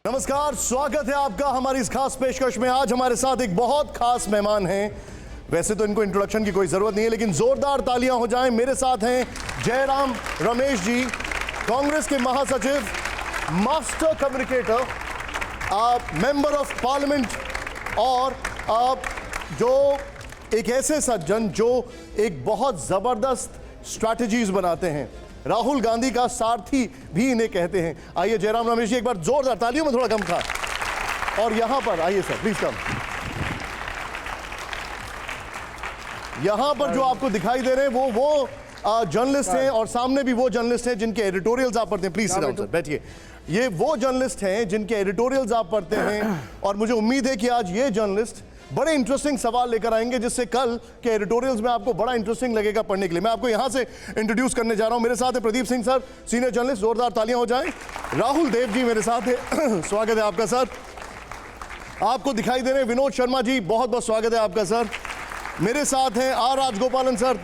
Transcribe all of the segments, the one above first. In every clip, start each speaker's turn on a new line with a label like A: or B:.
A: नमस्कार, स्वागत है आपका हमारी इस खास पेशकश में। आज हमारे साथ एक बहुत खास मेहमान हैं। वैसे तो इनको इंट्रोडक्शन की कोई जरूरत नहीं है, लेकिन जोरदार तालियां हो जाएं। मेरे साथ हैं जयराम रमेश जी, कांग्रेस के महासचिव, master communicator, member of parliament और जो एक ऐसे सज्जन जो एक बहुत जबरदस्त स्ट्रैटेजीज बनाते हैं। राहुल गांधी का सारथी भी इन्हें कहते हैं। आइए जयराम रमेश जी, एक बार जोरदार तालियों में थोड़ा कम था। और यहां पर आइए सर, प्लीज कम। यहां पर जो आपको दिखाई दे रहे हैं वो जर्नलिस्ट हैं, और सामने भी वो जर्नलिस्ट हैं जिनके एडिटोरियल्स आप पढ़ते हैं। प्लीज सिट डाउन सर, बैठिए। ये वो जर्नलिस्ट हैं जिनके एडिटोरियल्स आप पढ़ते हैं, और मुझे उम्मीद है कि आज ये जर्नलिस्ट बड़े इंटरेस्टिंग सवाल लेकर आएंगे, जिससे कल के एडिटोरियल्स में आपको बड़ा इंटरेस्टिंग लगेगा पढ़ने के लिए। मैं आपको यहां से इंट्रोड्यूस करने जा रहा हूं। मेरे साथ है Pradeep Singh sir, senior journalist, जोरदार तालियां हो जाएं। राहुल देव जी मेरे साथ है, स्वागत है आपका सर। आपको दिखाई दे रहे हैं विनोद शर्मा जी, बहुत बहुत स्वागत है आपका सर। मेरे साथ हैं आर राजगोपालन सर,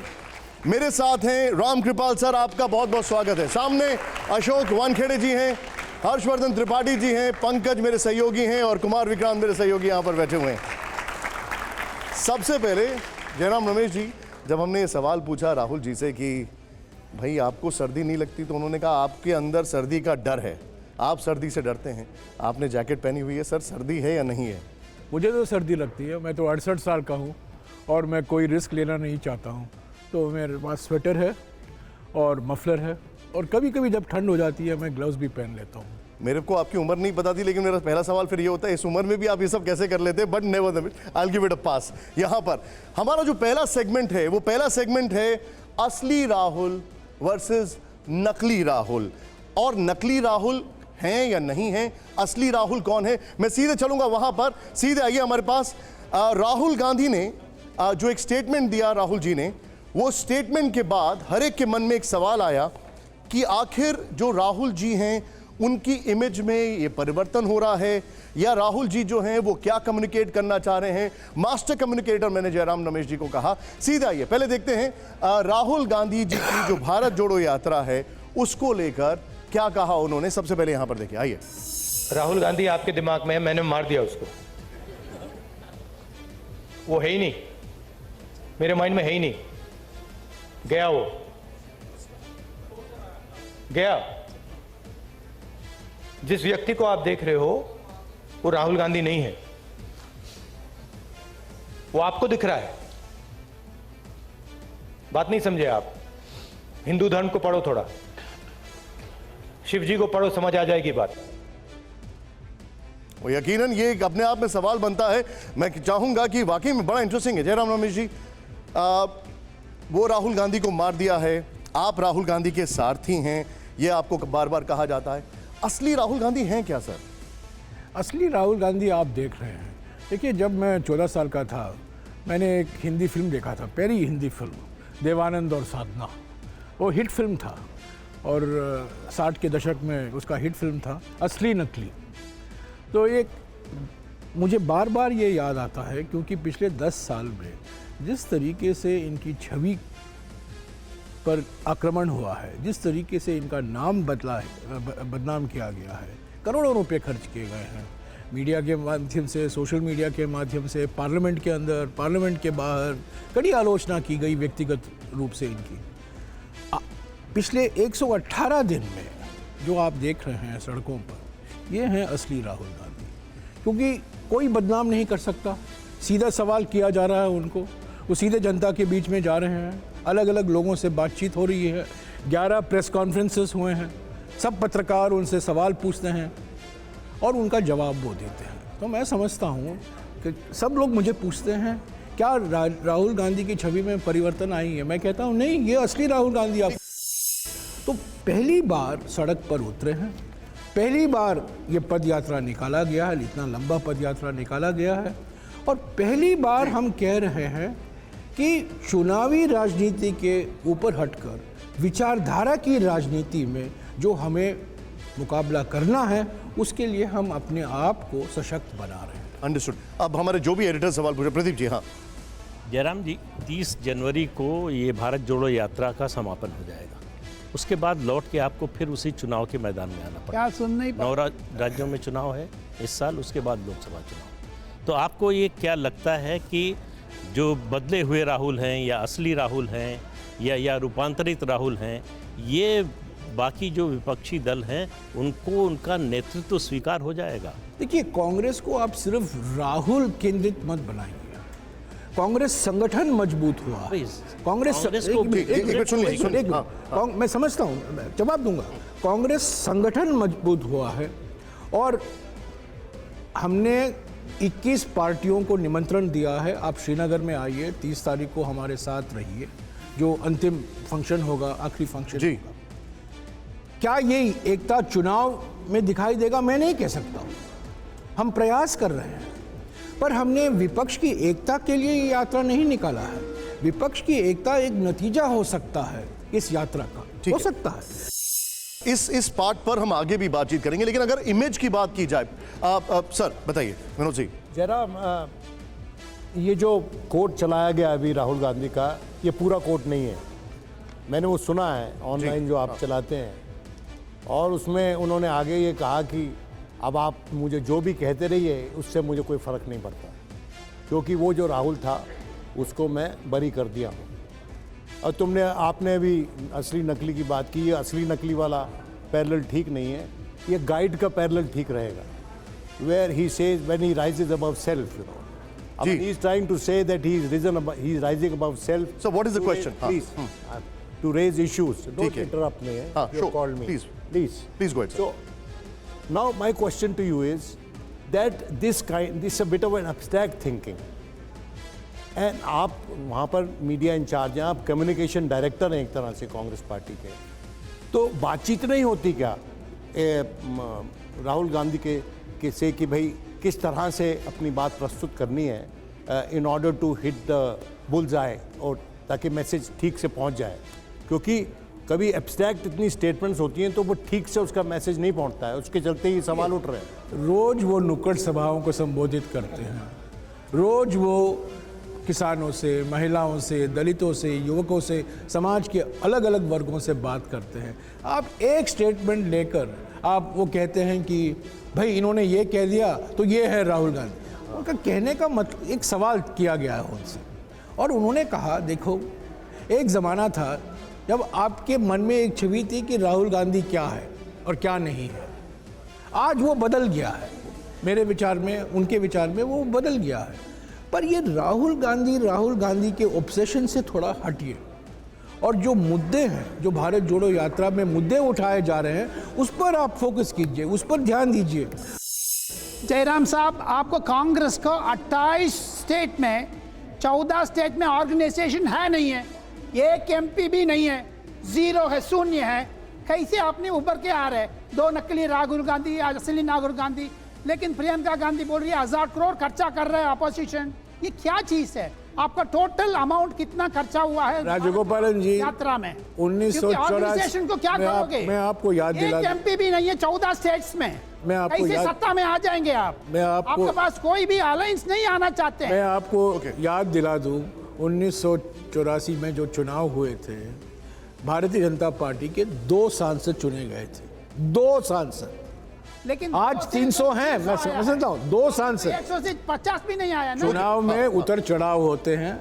A: मेरे साथ हैं राम कृपाल सर, आपका बहुत बहुत स्वागत है। सामने अशोक वानखेड़े जी हैं, हर्षवर्धन त्रिपाठी जी हैं, पंकज मेरे सहयोगी हैं, और कुमार विक्रांत मेरे सहयोगी यहां पर बैठे हुए हैं। सबसे पहले जयराम रमेश जी, जब हमने ये सवाल पूछा राहुल जी से कि भाई आपको सर्दी नहीं लगती, तो उन्होंने कहा आपके अंदर सर्दी का डर है, आप सर्दी से डरते हैं। आपने जैकेट पहनी हुई है सर, सर्दी है या नहीं है?
B: मुझे तो सर्दी लगती है, मैं तो 68 साल का हूँ और मैं कोई रिस्क लेना नहीं चाहता हूँ। तो मेरे पास स्वेटर है और मफलर है, और कभी कभी जब ठंड हो जाती है मैं ग्लव्स भी पहन लेता हूँ।
A: मेरे को आपकी उम्र नहीं पता थी, लेकिन मेरा पहला सवाल फिर ये होता है, इस उम्र में भी आप ये सब कैसे कर लेते हैं? But never I will give it a pass. यहाँ पर हमारा जो पहला सेगमेंट है, वो पहला सेगमेंट है असली राहुल वर्सेस नकली राहुल। और नकली राहुल हैं या नहीं हैं, असली राहुल कौन है? मैं सीधे चलूंगा वहां पर। सीधे आइए हमारे पास। राहुल गांधी ने जो एक स्टेटमेंट दिया, राहुल जी ने, वो स्टेटमेंट के बाद हर एक के मन में एक सवाल आया कि आखिर जो राहुल जी हैं उनकी इमेज में ये परिवर्तन हो रहा है, या राहुल जी जो हैं वो क्या कम्युनिकेट करना चाह रहे हैं? मास्टर कम्युनिकेटर मैंने जयराम रमेश जी को कहा। सीधा आइए पहले देखते हैं राहुल गांधी जी की जो भारत जोड़ो यात्रा है उसको लेकर क्या कहा उन्होंने। सबसे पहले यहां पर देखिए, आइए।
C: राहुल गांधी आपके दिमाग में है, मैंने मार दिया उसको, वो है ही नहीं, मेरे माइंड में है ही नहीं, गया, वो गया। जिस व्यक्ति को आप देख रहे हो वो राहुल गांधी नहीं है, वो आपको दिख रहा है। बात नहीं समझे आप? हिंदू धर्म को पढ़ो, थोड़ा शिव जी को पढ़ो, समझ आ जाएगी बात।
A: वो यकीनन ये एक अपने आप में सवाल बनता है। मैं चाहूंगा कि वाकई में बड़ा इंटरेस्टिंग है जयराम रमेश जी। वो राहुल गांधी को मार दिया है, आप राहुल गांधी के सारथी हैं, ये आपको बार बार कहा जाता है। असली राहुल गांधी हैं क्या सर?
B: असली राहुल गांधी आप देख रहे हैं। देखिए, जब मैं 14 साल का था, मैंने एक हिंदी फिल्म देखा था, पहली हिंदी फिल्म, देवानंद और साधना। वो हिट फिल्म था, और 60 के दशक में उसका हिट फिल्म था असली नकली। तो एक मुझे बार बार ये याद आता है, क्योंकि पिछले 10 साल में जिस तरीके से इनकी छवि पर आक्रमण हुआ है, जिस तरीके से इनका नाम बदनाम किया गया है, करोड़ों रुपए खर्च किए गए हैं मीडिया के माध्यम से, सोशल मीडिया के माध्यम से, पार्लियामेंट के अंदर, पार्लियामेंट के बाहर कड़ी आलोचना की गई व्यक्तिगत रूप से इनकी। पिछले 118 दिन में जो आप देख रहे हैं सड़कों पर, ये हैं असली राहुल गांधी। क्योंकि कोई बदनाम नहीं कर सकता, सीधा सवाल किया जा रहा है उनको, वो सीधे जनता के बीच में जा रहे हैं, अलग अलग लोगों से बातचीत हो रही है, 11 प्रेस कॉन्फ्रेंसेस हुए हैं, सब पत्रकार उनसे सवाल पूछते हैं और उनका जवाब वो देते हैं। तो मैं समझता हूँ कि सब लोग मुझे पूछते हैं क्या राहुल गांधी की छवि में परिवर्तन आई है? मैं कहता हूँ नहीं, ये असली राहुल गांधी आप। तो पहली बार सड़क पर उतरे हैं, पहली बार ये पद यात्रा निकाला गया है, इतना लंबा पद यात्रा निकाला गया है, और पहली बार हम कह रहे हैं कि चुनावी राजनीति के ऊपर हटकर विचारधारा की राजनीति में जो हमें मुकाबला करना है, उसके लिए हम अपने आप को सशक्त बना रहे हैं।
A: अंडरस्टूड। अब हमारे जो भी एडिटर सवाल पूछे, प्रदीप जी। हाँ
D: जयराम जी, 30 जनवरी को ये भारत जोड़ो यात्रा का समापन हो जाएगा। उसके बाद लौट के आपको फिर उसी चुनाव के मैदान में आना पड़ेगा।
E: क्या सुन नहीं पा
D: 9 राज्यों में चुनाव है इस साल, उसके बाद लोकसभा चुनाव। तो आपको ये क्या लगता है कि जो बदले हुए राहुल हैं या असली राहुल हैं या रूपांतरित राहुल हैं, ये बाकी जो विपक्षी दल हैं उनको उनका नेतृत्व स्वीकार हो जाएगा?
B: देखिए, कांग्रेस को आप सिर्फ राहुल केंद्रित मत बनाइए। कांग्रेस संगठन मजबूत हुआ। कांग्रेस
D: कांग्रेस को
B: एक मिनट सुनिए। मैं समझता हूँ, जवाब दूंगा। कांग्रेस संगठन मजबूत हुआ है और हमने 21 पार्टियों को निमंत्रण दिया है, आप श्रीनगर में आइए, 30 तारीख को हमारे साथ रहिए, जो अंतिम फंक्शन होगा, आखिरी फंक्शन
A: जी।
B: होगा। क्या ये एकता चुनाव में दिखाई देगा? मैं नहीं कह सकता। हम प्रयास कर रहे हैं, पर हमने विपक्ष की एकता के लिए ये यात्रा नहीं निकाला है। विपक्ष की एकता एक नतीजा हो सकता है इस यात्रा का, हो सकता है।
A: इस पार्ट पर हम आगे भी बातचीत करेंगे, लेकिन अगर इमेज की बात की जाए, सर बताइए मनोज जी।
F: जरा ये जो कोर्ट चलाया गया अभी राहुल गांधी का, ये पूरा कोर्ट नहीं है। मैंने वो सुना है ऑनलाइन जो आप चलाते हैं, और उसमें उन्होंने आगे ये कहा कि अब आप मुझे जो भी कहते रहिए, उससे मुझे कोई फ़र्क नहीं पड़ता, क्योंकि वो जो राहुल था उसको मैं बरी कर दिया हूँ। और आपने भी असली नकली की बात की। ये असली नकली वाला पैरेलल ठीक नहीं है, ये गाइड का पैरेलल ठीक रहेगा, where he says when he rises above self, you know. I mean, he's trying to say that he's rising above self.
A: So what is the question?
F: Please, to raise issues. Don't
A: है।
F: interrupt me. You
A: sure.
F: called me.
A: Please go ahead, sir.
F: So now my question to you is that this is a bit of an abstract thinking. And आप वहाँ पर media in charge हैं, आप communication director हैं एक तरह से Congress party के, तो बातचीत नहीं होती क्या राहुल गांधी के से कि भाई किस तरह से अपनी बात प्रस्तुत करनी है in order to hit the bull's eye, और ताकि मैसेज ठीक से पहुंच जाए? क्योंकि कभी एब्स्ट्रैक्ट इतनी स्टेटमेंट्स होती हैं तो वो ठीक से उसका मैसेज नहीं पहुंचता है, उसके चलते ही सवाल उठ रहे हैं।
B: रोज वो नुक्कड़ सभाओं को संबोधित करते हैं, रोज वो किसानों से, महिलाओं से, दलितों से, युवकों से, समाज के अलग अलग वर्गों से बात करते हैं। आप एक स्टेटमेंट लेकर आप वो कहते हैं कि भाई इन्होंने ये कह दिया तो ये है राहुल गांधी। उनका कहने का मतलब, एक सवाल किया गया है उनसे और उन्होंने कहा, देखो एक ज़माना था जब आपके मन में एक छवि थी कि राहुल गांधी क्या है और क्या नहीं है। आज वो बदल गया है, मेरे विचार में, उनके विचार में वो बदल गया है। पर ये राहुल गांधी के ऑब्सेशन से थोड़ा हटिए और जो मुद्दे हैं, जो भारत जोड़ो यात्रा में मुद्दे उठाए जा रहे हैं, उस पर आप फोकस कीजिए, उस पर ध्यान दीजिए।
E: जयराम साहब, आपको कांग्रेस को 28 स्टेट में 14 स्टेट में ऑर्गेनाइजेशन है नहीं है, एक एमपी भी नहीं है, जीरो है, शून्य है। कैसे आपने उभर के आ रहे? 2 नकली राहुल गांधी, असली राहुल गांधी, लेकिन प्रियंका गांधी बोल रही है 1000 करोड़ खर्चा कर रहे हैं अपोजिशन। ये क्या चीज है? आपका टोटल अमाउंट कितना खर्चा हुआ है
B: राजगोपालन जी
E: यात्रा में?
B: 1984
E: को क्या करोगे?
B: मैं आपको याद दिला,
E: एक एमपी भी नहीं है 14 स्टेट्स में,
B: मैं आपको
E: कैसे सत्ता में आ जाएंगे आप? आपके पास कोई भी अलायंस नहीं आना चाहते हैं।
B: मैं आपको याद दिला दूं, 1984 में जो चुनाव हुए थे, भारतीय जनता पार्टी के 2 सांसद चुने गए थे, 2 सांसद।
E: लेकिन
B: आज 300 हैं, मैं समझता हूँ, 2 सांसद।
E: 100 से 50 भी नहीं आया ना।
B: चुनाव में उतर चढ़ाव होते हैं।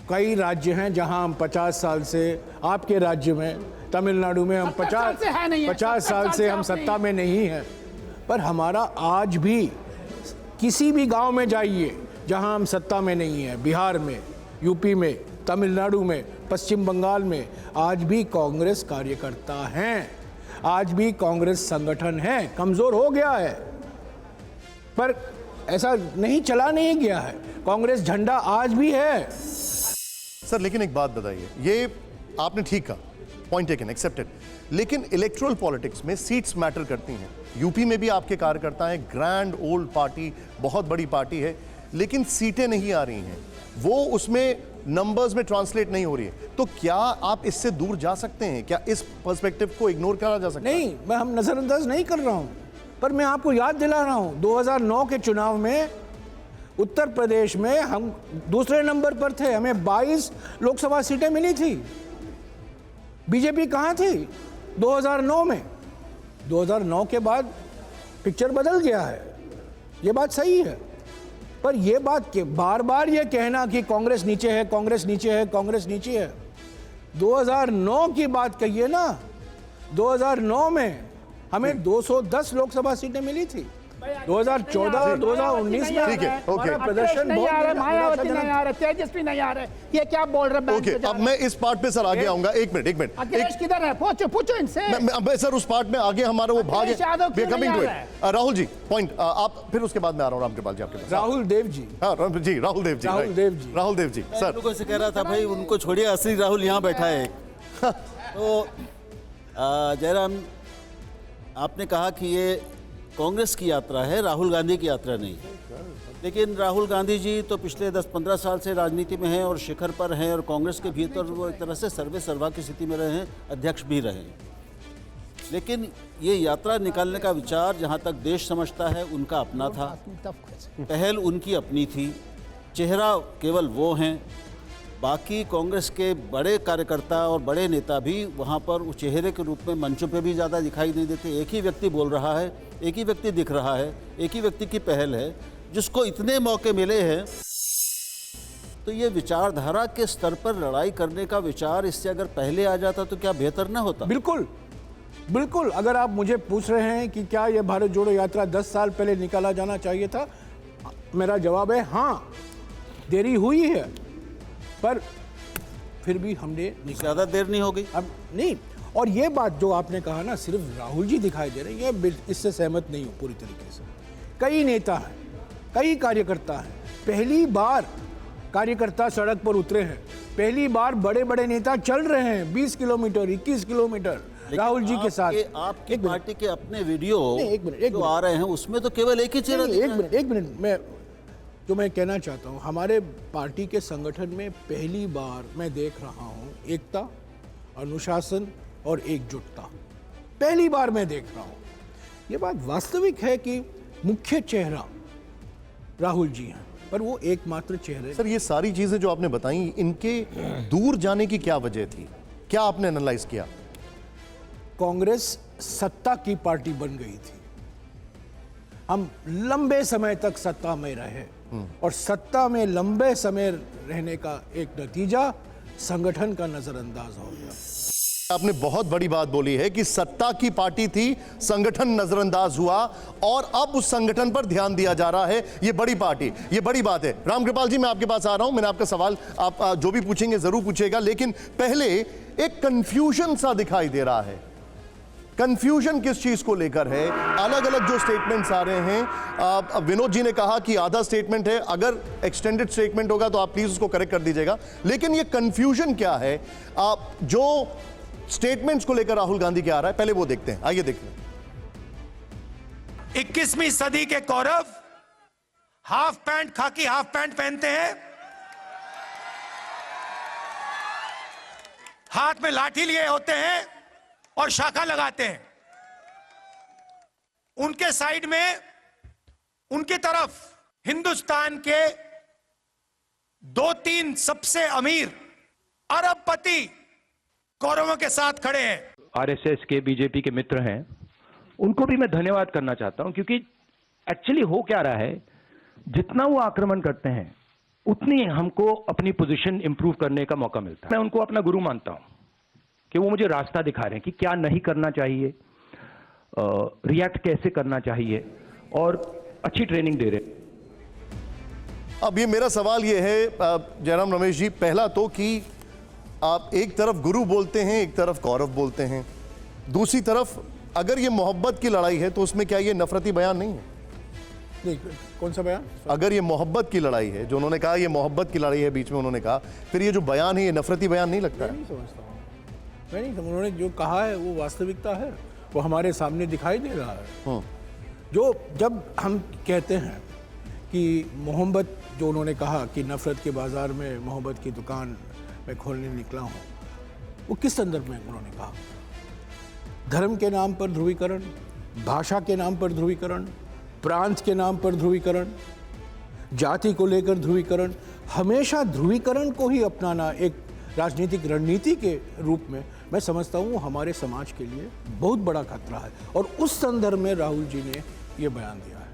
B: कई राज्य हैं जहां हम 50 साल से, आपके राज्य में तमिलनाडु में हम 50 साल से हम सत्ता में नहीं हैं, पर हमारा आज भी किसी भी गांव में जाइए जहां हम सत्ता में नहीं हैं, बिहार में, यूपी में, तमिलनाडु में, पश्चिम बंगाल में, आज भी कांग्रेस कार्यकर्ता हैं, आज भी कांग्रेस संगठन है। कमजोर हो गया है पर ऐसा नहीं चला नहीं गया है, कांग्रेस झंडा आज भी है।
A: सर लेकिन एक बात बताइए, ये आपने ठीक कहा, पॉइंट टेकन, एक्सेप्टेड, लेकिन इलेक्टोरल पॉलिटिक्स में सीट्स मैटर करती हैं। यूपी में भी आपके कार्यकर्ता हैं, ग्रैंड ओल्ड पार्टी, बहुत बड़ी पार्टी है, लेकिन सीटें नहीं आ रही हैं, वो उसमें नंबर्स में ट्रांसलेट नहीं हो रही है। तो क्या आप इससे दूर जा सकते हैं? क्या इस पर्सपेक्टिव को इग्नोर करा जा सकता है?
B: नहीं, मैं हम नजरअंदाज नहीं कर रहा हूं, पर मैं आपको याद दिला रहा हूं, 2009 के चुनाव में उत्तर प्रदेश में हम दूसरे नंबर पर थे, हमें 22 लोकसभा सीटें मिली थी। बीजेपी कहाँ थी 2009 में? 2009 के बाद पिक्चर बदल गया है, ये बात सही है। पर ये बात के बार बार ये कहना कि कांग्रेस नीचे है, कांग्रेस नीचे है, कांग्रेस नीचे है, 2009 की बात कहिए ना। 2009 में हमें 210 लोकसभा सीटें मिली थी। 2014 2019 में
A: ठीक है, ओके।
B: हमारा प्रदर्शन
E: नहीं आ रहा,
B: बहुत
E: मायावती नहीं आ रहा, तेजस्वी नहीं आ रहे, ये क्या बोल रहे
A: ओके, अब मैं इस पार्ट पे सर आगे आऊंगा। एक मिनट
E: अखिलेश किधर है? पूछो इनसे।
A: मैं सर उस पार्ट में आगे हमारा वो भाग
E: अखिलेश यादव क्यों
A: कमिंग
E: नहीं
A: टू
E: आ
A: इट। राहुल जी पॉइंट आप, फिर उसके बाद मैं आ रहा हूँ रामकृपाल जी आपके पास।
B: राहुल देव जी,
A: हाँ जी, राहुल देव जी,
B: राहुल
A: right।
B: देव जी।
A: राहुल देव जी सर।
G: लोगों से कह रहा था भाई उनको छोड़िए, असली राहुल यहाँ बैठा है। तो जयराम, आपने कहा कि ये कांग्रेस की यात्रा है, राहुल गांधी की यात्रा नहीं है। लेकिन राहुल गांधी जी तो पिछले 10-15 साल से राजनीति में हैं और शिखर पर हैं, और कांग्रेस के भीतर वो एक तरह से सर्वे सर्वा की स्थिति में रहे हैं, अध्यक्ष भी रहे हैं। लेकिन ये यात्रा निकालने का विचार जहाँ तक देश समझता है उनका अपना था, पहल उनकी अपनी थी, चेहरा केवल वो हैं। बाकी कांग्रेस के बड़े कार्यकर्ता और बड़े नेता भी वहाँ पर उस चेहरे के रूप में मंचों पे भी ज़्यादा दिखाई नहीं देते। एक ही व्यक्ति बोल रहा है, एक ही व्यक्ति दिख रहा है, एक ही व्यक्ति की पहल है, जिसको इतने मौके मिले हैं। तो ये विचारधारा के स्तर पर लड़ाई करने का विचार इससे अगर पहले आ जाता तो क्या बेहतर ना होता?
B: बिल्कुल बिल्कुल। अगर आप मुझे पूछ रहे हैं कि क्या ये भारत जोड़ो यात्रा 10 साल पहले निकाला जाना चाहिए था, मेरा जवाब है हाँ, देरी हुई है, पर फिर भी हमने
G: ज़्यादा देर नहीं हो गई
B: अब नहीं। और ये बात जो आपने कहा ना, सिर्फ राहुल जी दिखाई दे रहे हैं, ये इससे सहमत नहीं हूँ पूरी तरीके से। कई नेता हैं, कई कार्यकर्ता हैं, पहली बार कार्यकर्ता सड़क पर उतरे हैं, पहली बार बड़े बड़े नेता चल रहे हैं 20 किलोमीटर 21 किलोमीटर राहुल जी के साथ।
G: आपकी पार्टी के अपने वीडियो
B: एक मिनट
G: जो आ रहे हैं उसमें तो केवल एक ही चेहरा दिख रहा है।
B: एक मिनट मैं कहना चाहता हूँ, हमारे पार्टी के संगठन में पहली बार मैं देख रहा हूँ एकता, अनुशासन और एकजुटता, पहली बार मैं देख रहा हूँ। ये बात वास्तविक है कि मुख्य चेहरा राहुल जी हैं, पर वो एकमात्र चेहरे।
A: सर ये सारी चीजें जो आपने बताई, इनके दूर जाने की क्या वजह थी, क्या आपने एनालाइज किया?
B: कांग्रेस सत्ता की पार्टी बन गई थी, हम लंबे समय तक सत्ता में रहे, और सत्ता में लंबे समय रहने का एक नतीजा संगठन का नजरअंदाज हो गया।
A: आपने बहुत बड़ी बात बोली है कि सत्ता की पार्टी थी, संगठन नजरअंदाज हुआ, और अब उस संगठन पर ध्यान दिया जा रहा है। ये बड़ी पार्टी, ये बड़ी बात है। रामकृपाल जी मैं आपके पास आ रहा हूं, मैंने आपका सवाल आप जो भी पूछेंगे जरूर पूछेगा, लेकिन पहले एक कंफ्यूजन सा दिखाई दे रहा है। कंफ्यूजन किस चीज को लेकर है? अलग अलग जो स्टेटमेंट्स आ रहे हैं, विनोद जी ने कहा कि आधा स्टेटमेंट है, अगर एक्सटेंडेड स्टेटमेंट होगा तो आप प्लीज उसको करेक्ट कर दीजिएगा। लेकिन ये कंफ्यूजन क्या है जो स्टेटमेंट्स को लेकर राहुल गांधी के आ रहा है, पहले वो देखते हैं, आइए देखते हैं।
H: 21वीं सदी के कौरव हाफ पैंट, खाकी हाफ पैंट पहनते हैं, हाथ में लाठी लिए होते हैं और शाखा लगाते हैं। उनके साइड में, उनकी तरफ हिंदुस्तान के 2-3 सबसे अमीर अरबपति कौरवों के साथ खड़े हैं।
C: आरएसएस के, बीजेपी के मित्र हैं, उनको भी मैं धन्यवाद करना चाहता हूं, क्योंकि एक्चुअली हो क्या रहा है, जितना वो आक्रमण करते हैं उतनी हमको अपनी पोजीशन इंप्रूव करने का मौका मिलता है। मैं उनको अपना गुरु मानता हूं कि वो मुझे रास्ता दिखा रहे हैं कि क्या नहीं करना चाहिए, रिएक्ट कैसे करना चाहिए, और अच्छी ट्रेनिंग दे रहे हैं।
A: अब ये मेरा सवाल ये है जयराम रमेश जी, पहला तो कि आप एक तरफ गुरु बोलते हैं, एक तरफ कौरव बोलते हैं, दूसरी तरफ अगर ये मोहब्बत की लड़ाई है तो उसमें क्या ये नफरती बयान नहीं है?
B: नहीं, कौन सा बयान?
A: अगर ये मोहब्बत की लड़ाई है, जो उन्होंने कहा ये मोहब्बत की लड़ाई है, बीच में उन्होंने कहा, फिर ये जो बयान है ये नफरती बयान नहीं लगता है?
B: नहीं समझता हूँ मैं, नहीं, उन्होंने जो कहा है वो वास्तविकता है, वो हमारे सामने दिखाई दे रहा है। जो जब हम कहते हैं कि मोहब्बत, जो उन्होंने कहा कि नफरत के बाजार में मोहब्बत की दुकान मैं खोलने निकला हूँ, वो किस संदर्भ में उन्होंने कहा? धर्म के नाम पर ध्रुवीकरण, भाषा के नाम पर ध्रुवीकरण, प्रांत के नाम पर ध्रुवीकरण, जाति को लेकर ध्रुवीकरण, हमेशा ध्रुवीकरण को ही अपनाना एक राजनीतिक रणनीति के रूप में मैं समझता हूँ हमारे समाज के लिए बहुत बड़ा खतरा है, और उस संदर्भ में राहुल जी ने ये बयान दिया है।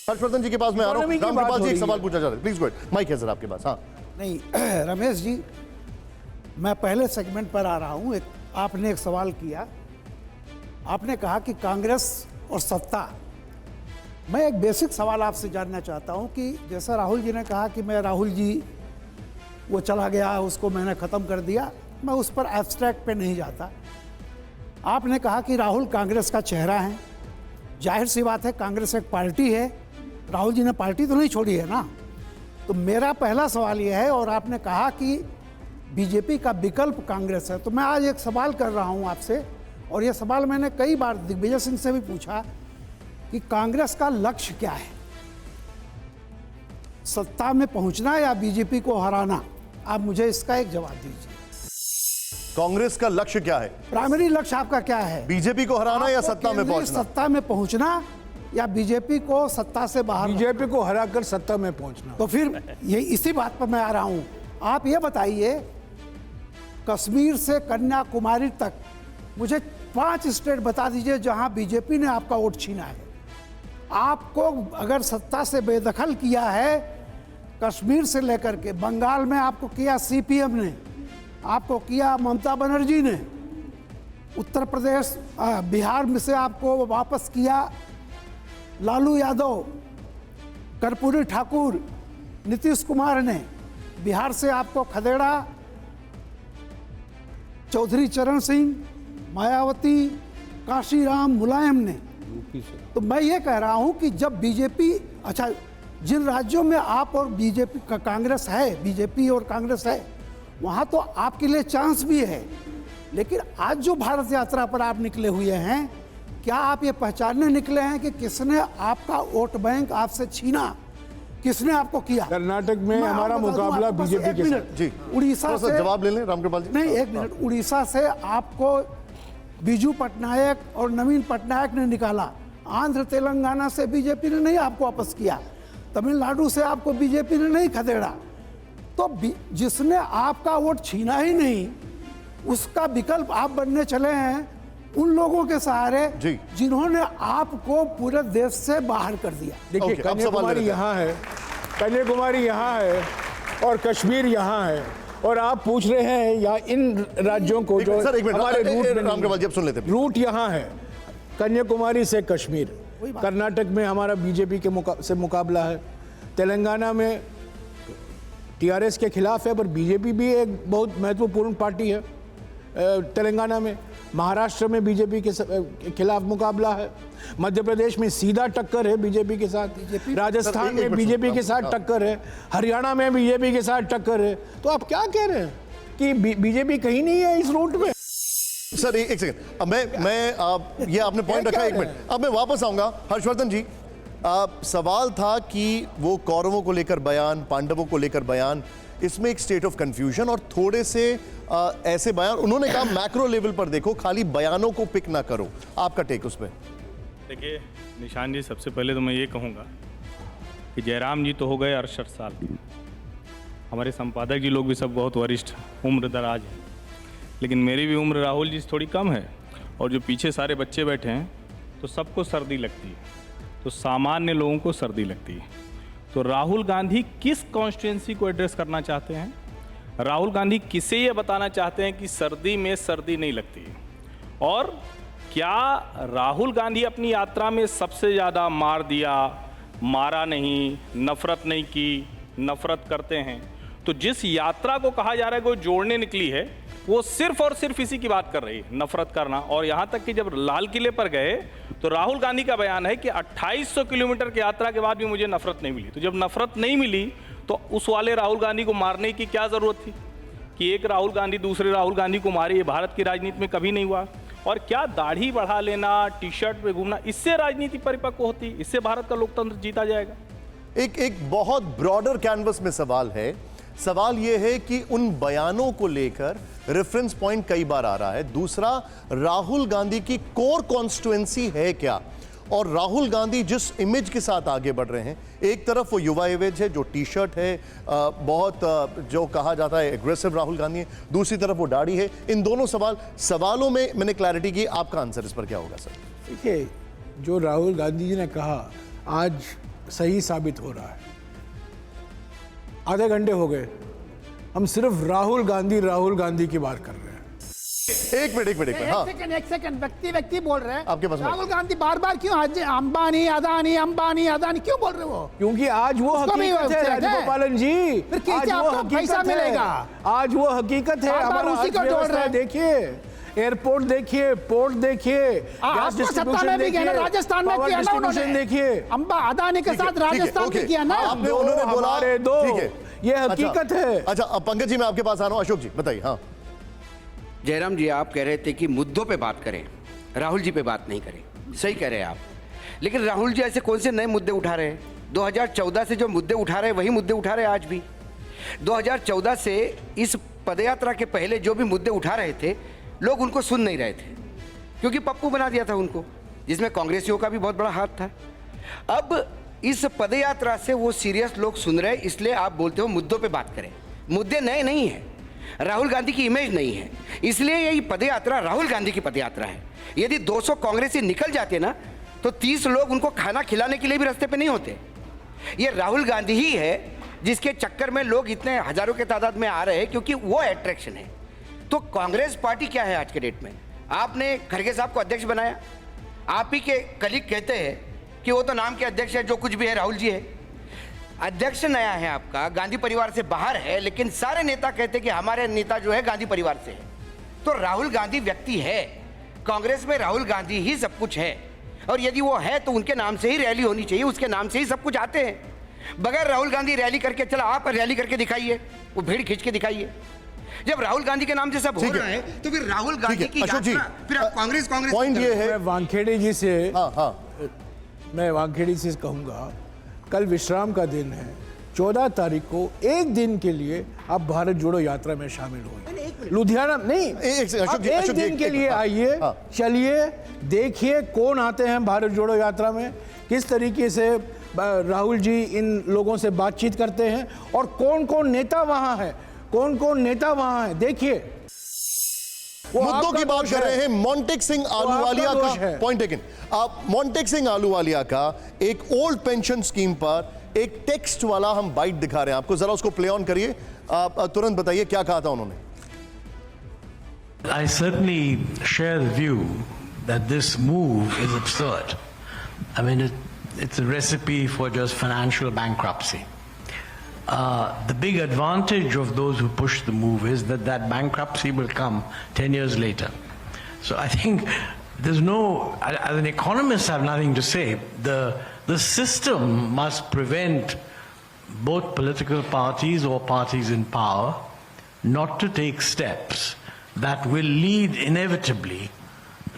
A: हर्षवर्धन जी के पास मैं आ रहा हूँ।
B: इकोनॉमी की
A: रामकृपाल
B: बात
A: जी
B: हो
A: एक
B: रही
A: सवाल
B: है।
A: पूछना चाह रहे, प्लीज गो अहेड, माइक है सर आपके पास। हाँ
E: नहीं रमेश जी, मैं पहले सेगमेंट पर आ रहा हूँ। आपने एक सवाल किया, आपने कहा कि कांग्रेस और सत्ता। मैं एक बेसिक सवाल आपसे जानना चाहता हूँ कि जैसा राहुल जी ने कहा कि मैं राहुल जी वो चला गया, उसको मैंने ख़त्म कर दिया, मैं उस पर एब्स्ट्रैक्ट पे नहीं जाता। आपने कहा कि राहुल कांग्रेस का चेहरा है, जाहिर सी बात है कांग्रेस एक पार्टी है, राहुल जी ने पार्टी तो नहीं छोड़ी है ना। तो मेरा पहला सवाल यह है, और आपने कहा कि बीजेपी का विकल्प कांग्रेस है, तो मैं आज एक सवाल कर रहा हूं आपसे, और यह सवाल मैंने कई बार दिग्विजय सिंह से भी पूछा कि कांग्रेस का लक्ष्य क्या है, सत्ता में पहुंचना या बीजेपी को हराना? आप मुझे इसका एक जवाब दीजिए।
A: कांग्रेस का लक्ष्य क्या है?
E: प्राइमरी लक्ष्य आपका क्या है?
A: बीजेपी को हराना या
E: आपको
A: सत्ता में
E: केंद्रीय
A: पहुंचना?
E: सत्ता में पहुंचना या बीजेपी को सत्ता से बाहर?
B: बीजेपी को हराकर सत्ता में पहुंचना।
E: तो फिर ये इसी बात पर मैं आ रहा हूं। आप ये बताइए, कश्मीर से कन्याकुमारी तक मुझे 5 स्टेट बता दीजिए जहां बीजेपी ने आपका वोट छीना है। आपको अगर सत्ता से बेदखल किया है, कश्मीर से लेकर के बंगाल में आपको किया सीपीएम ने, आपको किया ममता बनर्जी ने, उत्तर प्रदेश बिहार में से आपको वापस किया लालू यादव, कर्पूरी ठाकुर, नीतीश कुमार ने, बिहार से आपको खदेड़ा चौधरी चरण सिंह, मायावती, काशीराम, मुलायम ने। तो मैं ये कह रहा हूं कि जब बीजेपी, अच्छा जिन राज्यों में आप और बीजेपी का कांग्रेस है, बीजेपी और कांग्रेस है, वहां तो आपके लिए चांस भी है, लेकिन आज जो भारत यात्रा पर आप निकले हुए हैं, क्या आप ये पहचानने निकले हैं कि किसने आपका वोट बैंक आपसे छीना, किसने आपको किया?
B: कर्नाटक में
E: मैं
B: हमारा
E: आपको बता दूं,
B: मुकाबला
E: आपके पास
B: बीजेपी
E: एक
B: के
E: मिनट।
B: साथ।
A: जी
E: उड़ीसा
A: थोड़ा सा
E: से
A: जवाब ले लें रामकृपाल जी।
E: नहीं, एक मिनट। उड़ीसा से आपको बीजू पटनायक और नवीन पटनायक ने निकाला, आंध्र तेलंगाना से बीजेपी ने नहीं आपको वापस किया, तमिलनाडु से आपको बीजेपी ने नहीं खदेड़ा। तो जिसने आपका वोट छीना ही नहीं, उसका विकल्प आप बनने चले हैं उन लोगों के सहारे जिन्होंने आपको पूरे देश से बाहर कर दिया।
B: देखिए, कन्याकुमारी यहाँ है, कन्याकुमारी यहाँ है और कश्मीर यहाँ है, और आप पूछ रहे हैं या इन राज्यों को जो हमारे रूट में
A: रामकृपाल जी अब सुन लेते हैं।
B: रूट यहाँ है, कन्याकुमारी से कश्मीर, कर्नाटक में हमारा बीजेपी के से मुकाबला है, तेलंगाना में टीआरएस के खिलाफ है, पर बीजेपी भी एक बहुत महत्वपूर्ण पार्टी है तेलंगाना में, महाराष्ट्र में बीजेपी के खिलाफ मुकाबला है, मध्य प्रदेश में सीधा टक्कर है बीजेपी के साथ, राजस्थान में बीजेपी के साथ टक्कर है, हरियाणा में बीजेपी के साथ टक्कर है। तो आप क्या कह रहे हैं कि बीजेपी कहीं नहीं है इस रूट में?
A: सर एक सेकंड, अब मैं ये आपने पॉइंट रखा, एक मिनट, अब मैं वापस आऊंगा। हर्षवर्धन जी, सवाल था कि वो कौरवों को लेकर बयान, पांडवों को लेकर बयान, इसमें एक स्टेट ऑफ कंफ्यूजन और थोड़े से ऐसे बयान, उन्होंने कहा मैक्रो लेवल पर देखो, खाली बयानों को पिक ना करो। आपका टेक उस पर?
I: देखिए निशान जी, सबसे पहले तो मैं ये कहूँगा कि जयराम जी तो हो गए 68 साल, हमारे संपादक जी लोग भी सब बहुत वरिष्ठ उम्र दराज हैं, लेकिन मेरी भी उम्र राहुल जी से थोड़ी कम है, और जो पीछे सारे बच्चे बैठे हैं तो सबको सर्दी लगती है, तो सामान्य लोगों को सर्दी लगती है। तो राहुल गांधी किस कॉन्स्टिट्यूंसी को एड्रेस करना चाहते हैं? राहुल गांधी किसे ये बताना चाहते हैं कि सर्दी में सर्दी नहीं लगती है? और क्या राहुल गांधी अपनी यात्रा में सबसे ज़्यादा मार दिया, मारा नहीं, नफरत नहीं की, नफरत करते हैं? तो जिस यात्रा को कहा जा रहा है कि वो जोड़ने निकली है, वो सिर्फ और सिर्फ इसी की बात कर रही है, नफरत करना। और यहाँ तक कि जब लाल किले पर गए तो राहुल गांधी का बयान है कि 2800 किलोमीटर की यात्रा के बाद भी मुझे नफरत नहीं मिली। तो जब नफरत नहीं मिली तो उस वाले राहुल गांधी को मारने की क्या ज़रूरत थी कि एक राहुल गांधी दूसरे राहुल गांधी को मारे? ये भारत की राजनीति में कभी नहीं हुआ। और क्या दाढ़ी बढ़ा लेना, टी शर्ट पे घूमना, इससे राजनीति परिपक्व होती? इससे भारत का लोकतंत्र जीता जाएगा?
A: एक बहुत ब्रॉडर कैनवस में सवाल है। सवाल यह है कि उन बयानों को लेकर रेफरेंस पॉइंट कई बार आ रहा है। दूसरा, राहुल गांधी की कोर कॉन्स्टिट्यूएंसी है क्या? और राहुल गांधी जिस इमेज के साथ आगे बढ़ रहे हैं, एक तरफ वो युवा इमेज है जो टी शर्ट है, बहुत जो कहा जाता है एग्रेसिव राहुल गांधी है, दूसरी तरफ वो दाढ़ी है। इन दोनों सवालों में मैंने क्लैरिटी की, आपका आंसर इस पर क्या होगा सर?
B: देखिए, जो राहुल गांधी जी ने कहा आज सही साबित हो रहा है। आधे घंटे हो गए हम सिर्फ राहुल गांधी की बात कर रहे हैं।
A: एक मिनट हाँ,
E: एक सेकंड व्यक्ति बोल रहे हैं
A: आपके पास
E: राहुल गांधी बार क्यों अंबानी अदानी क्यों बोल रहे हो?
B: क्योंकि आज वो हकीकत है राजगोपालन जी,
E: फिर कैसे आपको पैसा मिलेगा?
B: आज वो हकीकत है। हमारा
E: उसी को जोड़ रहे हैं।
B: देखिए, एयरपोर्ट देखिए, पोर्ट देखिए, गैस
E: सत्ता में भी गया ना, राजस्थान में किया ना उन्होंने,
B: देखिए
E: अदानी के साथ राजस्थान में किया ना।
A: आपने उन्होंने बोला ठीक है,
B: ये हकीकत है।
A: अच्छा, अब पंकज जी मैं आपके पास आ रहा हूं। अशोक जी बताइए। हाँ
J: जयराम जी, आप कह रहे थे कि मुद्दों पे बात करें, राहुल जी पे बात नहीं करें। सही कह रहे हैं आप, लेकिन राहुल जी ऐसे कौन से नए मुद्दे उठा रहे हैं? 2014 से जो मुद्दे उठा रहे हैं वही मुद्दे उठा रहे हैं आज भी। 2014 से इस पदयात्रा के पहले जो भी मुद्दे उठा रहे थे, लोग उनको सुन नहीं रहे थे, क्योंकि पप्पू बना दिया था उनको, जिसमें कांग्रेसियों का भी बहुत बड़ा हाथ था। अब इस पदयात्रा से वो सीरियस लोग सुन रहे हैं, इसलिए आप बोलते हो मुद्दों पे बात करें। मुद्दे नए नहीं हैं, राहुल गांधी की इमेज नहीं है, इसलिए ये पदयात्रा राहुल गांधी की पदयात्रा है। यदि 200 कांग्रेसी निकल जाते ना, तो 30 लोग उनको खाना खिलाने के लिए भी रास्ते पे नहीं होते। ये राहुल गांधी ही है जिसके चक्कर में लोग इतने हजारों के तादाद में आ रहे हैं, क्योंकि वो अट्रैक्शन है। तो कांग्रेस पार्टी क्या है आज के डेट में? आपने खड़गे साहब को अध्यक्ष बनाया, आप ही के कलीग कहते हैं कि वो तो नाम के अध्यक्ष है, जो कुछ भी है राहुल जी है। अध्यक्ष नया है आपका, गांधी परिवार से बाहर है, लेकिन सारे नेता कहते हैं कि हमारे नेता जो है गांधी परिवार से है। तो राहुल गांधी व्यक्ति है, कांग्रेस में राहुल गांधी ही सब कुछ है, और यदि वो है तो उनके नाम से ही रैली होनी चाहिए, उसके नाम से ही सब कुछ आते हैं। बगैर राहुल गांधी रैली करके, चला आप रैली करके दिखाइए, वो भीड़ खींच के दिखाइए। जब राहुल गांधी के नाम से सब हो रहा है, तो फिर राहुल गांधी की यात्रा, फिर आप कांग्रेस
A: पॉइंट ये है।
B: मैं वानखेड़े जी से मैं वानखेड़े से कहूंगा, कल विश्राम का दिन है, 14 तारीख को एक दिन के लिए आप भारत जोड़ो यात्रा में शामिल होइए। लुधियाना नहीं, एक दिन के लिए आइए, चलिए, देखिए कौन आते हैं भारत जोड़ो यात्रा में, किस तरीके से राहुल जी इन लोगों से बातचीत करते हैं, और कौन कौन नेता वहां है, देखिए।
A: मुद्दों की बात कर रहे हैं। मोंटेक सिंह आलूवालिया का पॉइंट टेकन। आप मोंटेक सिंह आलूवालिया का एक ओल्ड पेंशन स्कीम पर एक टेक्स्ट वाला हम बाइट दिखा रहे हैं आपको, जरा उसको प्ले ऑन करिए। आप तुरंत बताइए क्या कहा था उन्होंने।
K: I certainly share the view that this move is absurd. I mean, it's a recipe for just financial bankruptcy. The big advantage of those who push the move is that bankruptcy will come 10 years later. So I think there's no, as an economist I have nothing to say. The system must prevent both political parties or parties in power not to take steps that will lead inevitably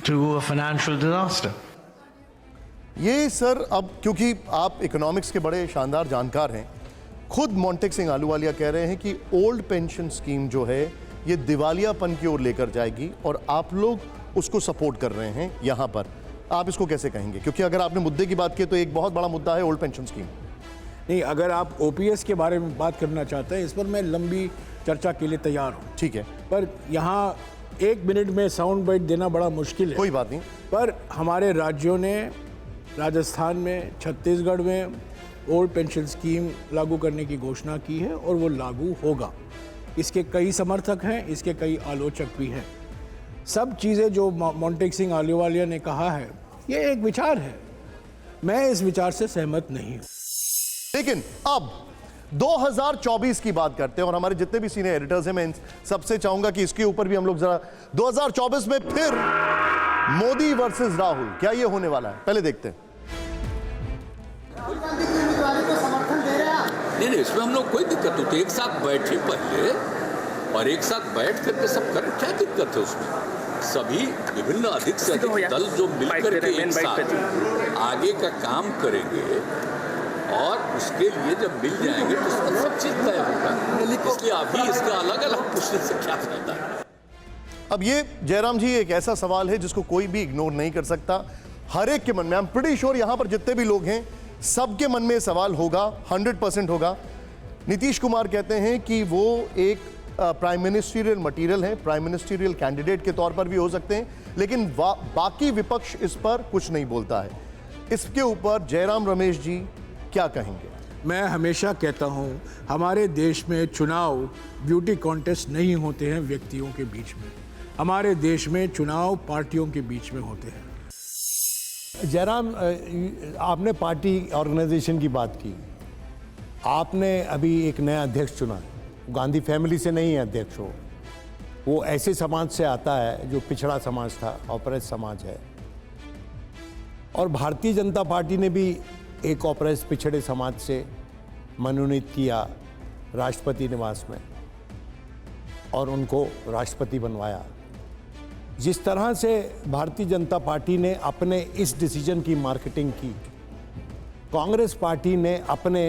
K: to a financial disaster.
A: ये sir, अब क्योंकि आप economics के बड़े शानदार जानकार हैं, खुद मोंटेक सिंह आलूवालिया कह रहे हैं कि ओल्ड पेंशन स्कीम जो है ये दिवालियापन की ओर लेकर जाएगी, और आप लोग उसको सपोर्ट कर रहे हैं यहाँ पर। आप इसको कैसे कहेंगे? क्योंकि अगर आपने मुद्दे की बात की तो एक बहुत बड़ा मुद्दा है ओल्ड पेंशन स्कीम।
B: नहीं, अगर आप ओपीएस के बारे में बात करना चाहते हैं, इस पर मैं लंबी चर्चा के लिए तैयार हूँ।
A: ठीक है,
B: पर यहाँ 1 मिनट में साउंड बाइट देना बड़ा मुश्किल है।
A: कोई बात नहीं।
B: पर हमारे राज्यों ने, राजस्थान में, छत्तीसगढ़ में ओल्ड पेंशन स्कीम लागू करने की घोषणा की है, और वो लागू होगा। इसके कई समर्थक हैं, इसके कई आलोचक भी हैं। सब चीज़ें जो मोंटेक सिंह आलूवालिया ने कहा है, ये एक विचार है, मैं इस विचार से सहमत नहीं हूँ।
A: लेकिन अब 2024 की बात करते हैं, और हमारे जितने भी सीनियर एडिटर्स हैं, मैं सबसे चाहूंगा कि इसके ऊपर भी हम लोग जरा 2024 में फिर मोदी वर्सेस राहुल, क्या ये होने वाला है? पहले देखते हैं।
L: नहीं, इसमें हम लोग कोई दिक्कत होती है, एक साथ बैठे पहले और एक साथ बैठ करके सब करें, क्या दिक्कत है उसमें? सभी विभिन्न अधिक से अधिक दल जो मिलकर के एक साथ आगे का काम करेंगे, और उसके लिए जब मिल जाएंगे तो उसमें सब चीज तय होगा। इसलिए अभी इसका अलग अलग पूछने से क्या फायदा है?
A: अब ये जयराम जी एक ऐसा सवाल है जिसको कोई भी इग्नोर नहीं कर सकता। हर एक के मन में, आई एम प्रीटी श्योर यहां पर जितने भी लोग हैं सबके मन में सवाल होगा, 100% होगा। नीतीश कुमार कहते हैं कि वो एक प्राइम मिनिस्ट्रियल मटेरियल है, प्राइम मिनिस्ट्रियल कैंडिडेट के तौर पर भी हो सकते हैं, लेकिन बाकी विपक्ष इस पर कुछ नहीं बोलता है। इसके ऊपर जयराम रमेश जी क्या कहेंगे?
B: मैं हमेशा कहता हूं, हमारे देश में चुनाव ब्यूटी कॉन्टेस्ट नहीं होते हैं व्यक्तियों के बीच में, हमारे देश में चुनाव पार्टियों के बीच में होते हैं।
F: जयराम, आपने पार्टी ऑर्गेनाइजेशन की बात की, आपने अभी एक नया अध्यक्ष चुना है, गांधी फैमिली से नहीं है अध्यक्ष वो ऐसे समाज से आता है जो पिछड़ा समाज था, ऑपरेस समाज है। और भारतीय जनता पार्टी ने भी एक ऑपरेस पिछड़े समाज से मनोनीत किया राष्ट्रपति निवास में और उनको राष्ट्रपति बनवाया। जिस तरह से भारतीय जनता पार्टी ने अपने इस डिसीजन की मार्केटिंग की, कांग्रेस पार्टी ने अपने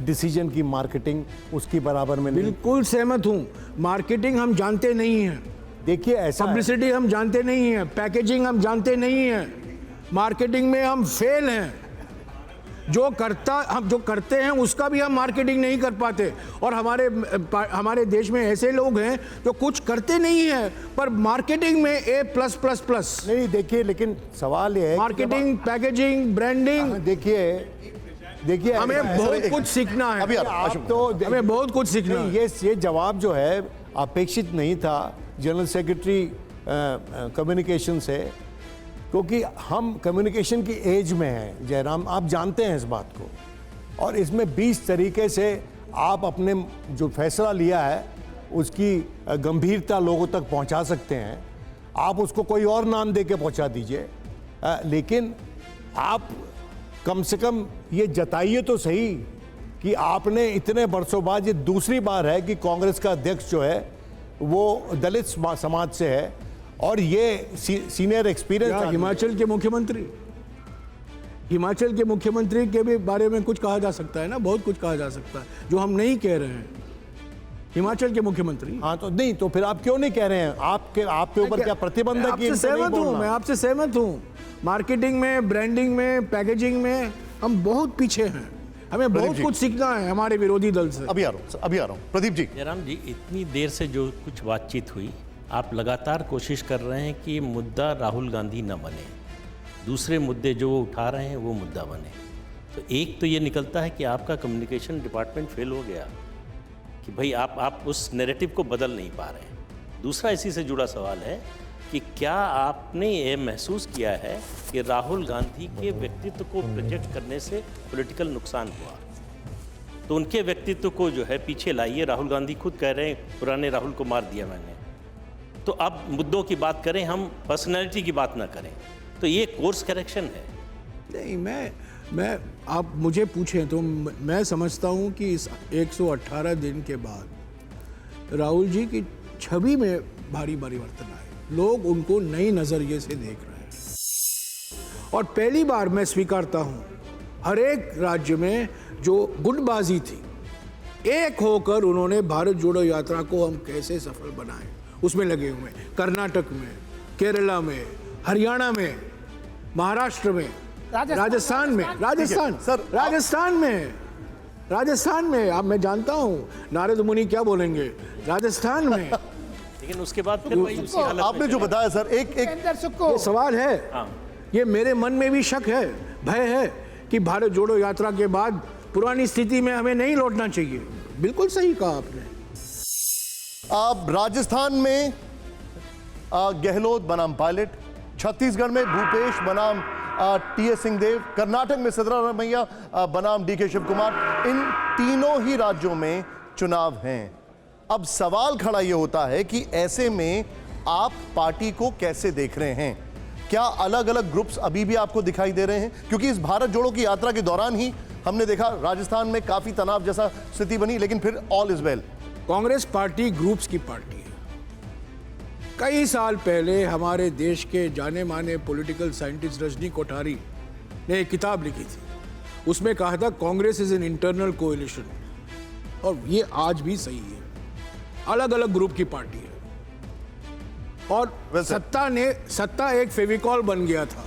F: डिसीजन की मार्केटिंग उसकी बराबर में नहीं।
B: बिल्कुल सहमत हूं। मार्केटिंग हम जानते नहीं हैं,
F: देखिए ऐसा
B: पब्लिसिटी हम जानते नहीं हैं, पैकेजिंग हम जानते नहीं हैं, मार्केटिंग में हम फेल हैं। जो करते हैं उसका भी हम मार्केटिंग नहीं कर पाते। और हमारे देश में ऐसे लोग हैं जो कुछ करते नहीं हैं पर मार्केटिंग में A+++।
F: नहीं, देखिए, लेकिन सवाल ये है
B: मार्केटिंग, पैकेजिंग, ब्रांडिंग,
F: देखिए
B: हमें बहुत कुछ सीखना है।
F: अभी आप तो
B: हमें बहुत कुछ सीखना है।
F: ये जवाब जो है अपेक्षित नहीं था जनरल सेक्रेटरी कम्युनिकेशन से, क्योंकि हम कम्युनिकेशन की एज में हैं जयराम, आप जानते हैं इस बात को। और इसमें 20 तरीके से आप अपने जो फैसला लिया है उसकी गंभीरता लोगों तक पहुंचा सकते हैं। आप उसको कोई और नाम दे के पहुंचा दीजिए, लेकिन आप कम से कम ये जताइए तो सही कि आपने इतने वर्षों बाद, ये दूसरी बार है कि कांग्रेस का अध्यक्ष जो है वो दलित समाज से है और ये सीनियर एक्सपीरियंस।
B: हिमाचल के मुख्यमंत्री के भी बारे में कुछ कहा जा सकता है ना, बहुत कुछ कहा जा सकता है जो हम नहीं कह रहे हैं। हिमाचल के मुख्यमंत्री,
F: हाँ तो नहीं, तो फिर आप क्यों नहीं कह रहे हैं? आपके ऊपर क्या प्रतिबंध है?
B: मैं आपसे सहमत हूँ। मार्केटिंग में, ब्रांडिंग में, पैकेजिंग में हम बहुत पीछे हैं। हमें बहुत कुछ सीखना है हमारे विरोधी दल से।
A: अभी आ रहा हूँ प्रदीप जी।
D: जयराम जी, इतनी देर से जो कुछ बातचीत हुई, आप लगातार कोशिश कर रहे हैं कि मुद्दा राहुल गांधी न बने, दूसरे मुद्दे जो वो उठा रहे हैं वो मुद्दा बने। तो एक तो ये निकलता है कि आपका कम्युनिकेशन डिपार्टमेंट फेल हो गया कि भाई आप उस नैरेटिव को बदल नहीं पा रहे हैं। दूसरा इसी से जुड़ा सवाल है कि क्या आपने ये महसूस किया है कि राहुल गांधी के व्यक्तित्व को प्रोजेक्ट करने से पॉलिटिकल नुकसान हुआ? तो उनके व्यक्तित्व को जो है पीछे लाइए। राहुल गांधी खुद कह रहे हैं पुराने राहुल को मार दिया मैंने। तो अब मुद्दों की बात करें, हम पर्सनैलिटी की बात ना करें। तो ये कोर्स करेक्शन है।
B: नहीं, मैं आप मुझे पूछें तो मैं समझता हूं कि इस 118 दिन के बाद राहुल जी की छवि में भारी परिवर्तन आए। लोग उनको नई नजरिए से देख रहे हैं। और पहली बार मैं स्वीकारता हूं, हर एक राज्य में जो गुटबाजी थी, एक होकर उन्होंने भारत जोड़ो यात्रा को हम कैसे सफल बनाएं उसमें लगे हुए। कर्नाटक में, केरला में, हरियाणा में, महाराष्ट्र में, राजस्थान में अब मैं जानता हूं नारद मुनि क्या बोलेंगे राजस्थान में।
D: लेकिन उसके बाद फिर वही उसी हालत
A: आपने जो बताया सर, एक
B: ये सवाल है, ये मेरे मन में भी शक है, भय है कि भारत जोड़ो यात्रा के बाद पुरानी स्थिति में हमें नहीं लौटना चाहिए। बिल्कुल सही कहा आपने।
A: अब राजस्थान में गहलोत बनाम पायलट, छत्तीसगढ़ में भूपेश बनाम TS सिंहदेव, कर्नाटक में सिद्धरामैया बनाम DK शिव कुमार। इन तीनों ही राज्यों में चुनाव हैं। अब सवाल खड़ा यह होता है कि ऐसे में आप पार्टी को कैसे देख रहे हैं? क्या अलग अलग ग्रुप्स अभी भी आपको दिखाई दे रहे हैं? क्योंकि इस भारत जोड़ो की यात्रा के दौरान ही हमने देखा राजस्थान में काफी तनाव जैसा स्थिति बनी, लेकिन फिर all is well.
B: Congress party groups की पार्टी है। कई साल पहले हमारे देश के जाने माने पॉलिटिकल साइंटिस्ट रजनी कोठारी ने एक किताब लिखी थी, उसमें कहा था Congress is an internal coalition, और ये आज भी सही है। अलग अलग ग्रुप की पार्टी है और सत्ता एक फेविकॉल बन गया था